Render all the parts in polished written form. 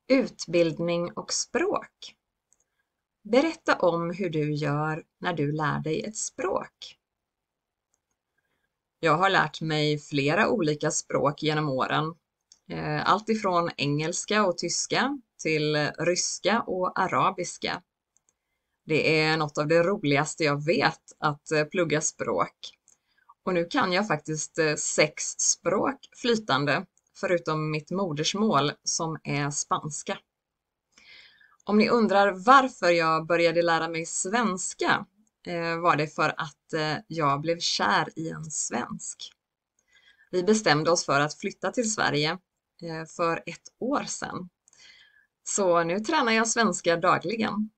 Utbildning och språk. Berätta om hur du gör när du lär dig ett språk. Jag har lärt mig flera olika språk genom åren. Allt ifrån engelska och tyska till ryska och arabiska. Det är något av det roligaste jag vet att plugga språk. Och nu kan jag faktiskt 6 språk flytande, förutom mitt modersmål som är spanska. Om ni undrar varför jag började lära mig svenska var det för att jag blev kär i en svensk. Vi bestämde oss för att flytta till Sverige för 1 år sedan. Så nu tränar jag svenska dagligen.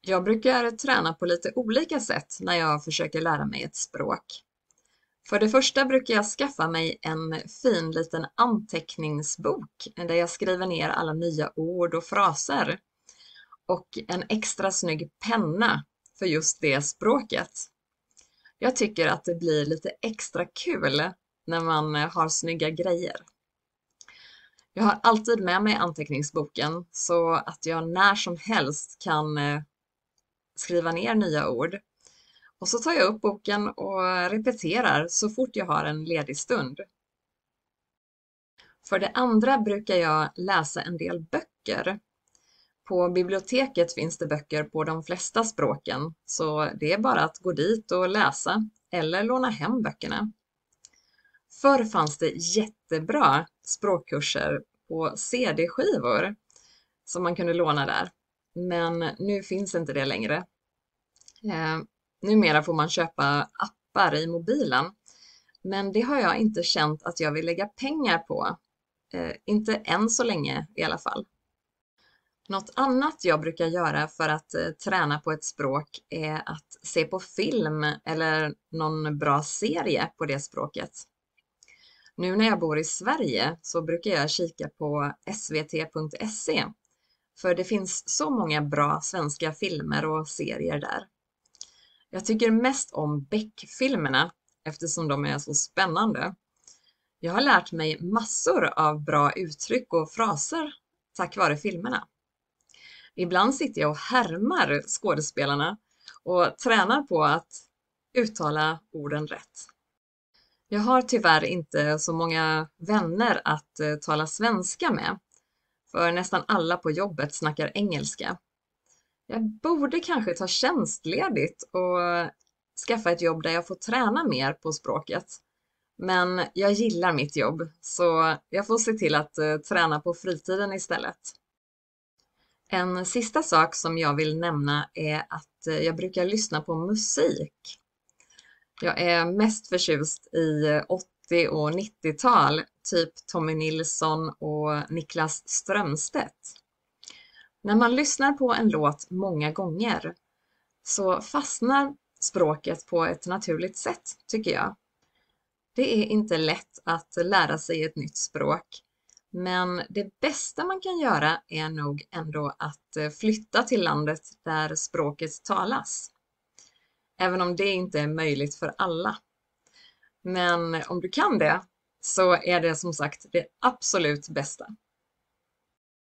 Jag brukar träna på lite olika sätt när jag försöker lära mig ett språk. För det första brukar jag skaffa mig en fin liten anteckningsbok där jag skriver ner alla nya ord och fraser och en extra snygg penna för just det språket. Jag tycker att det blir lite extra kul när man har snygga grejer. Jag har alltid med mig anteckningsboken så att jag när som helst kan skriva ner nya ord. Och så tar jag upp boken och repeterar så fort jag har en ledig stund. För det andra brukar jag läsa en del böcker. På biblioteket finns det böcker på de flesta språken, så det är bara att gå dit och läsa eller låna hem böckerna. Förr fanns det jättebra språkkurser på CD-skivor som man kunde låna där, men nu finns inte det längre. Numera får man köpa appar i mobilen, men det har jag inte känt att jag vill lägga pengar på. Inte än så länge i alla fall. Något annat jag brukar göra för att träna på ett språk är att se på film eller någon bra serie på det språket. Nu när jag bor i Sverige så brukar jag kika på svt.se, för det finns så många bra svenska filmer och serier där. Jag tycker mest om Beck-filmerna eftersom de är så spännande. Jag har lärt mig massor av bra uttryck och fraser tack vare filmerna. Ibland sitter jag och härmar skådespelarna och tränar på att uttala orden rätt. Jag har tyvärr inte så många vänner att tala svenska med, för nästan alla på jobbet snackar engelska. Jag borde kanske ta tjänstledigt och skaffa ett jobb där jag får träna mer på språket. Men jag gillar mitt jobb, så jag får se till att träna på fritiden istället. En sista sak som jag vill nämna är att jag brukar lyssna på musik. Jag är mest förtjust i 80- och 90-tal, typ Tommy Nilsson och Niklas Strömstedt. När man lyssnar på en låt många gånger så fastnar språket på ett naturligt sätt, tycker jag. Det är inte lätt att lära sig ett nytt språk, men det bästa man kan göra är nog ändå att flytta till landet där språket talas. Även om det inte är möjligt för alla. Men om du kan det så är det som sagt det absolut bästa.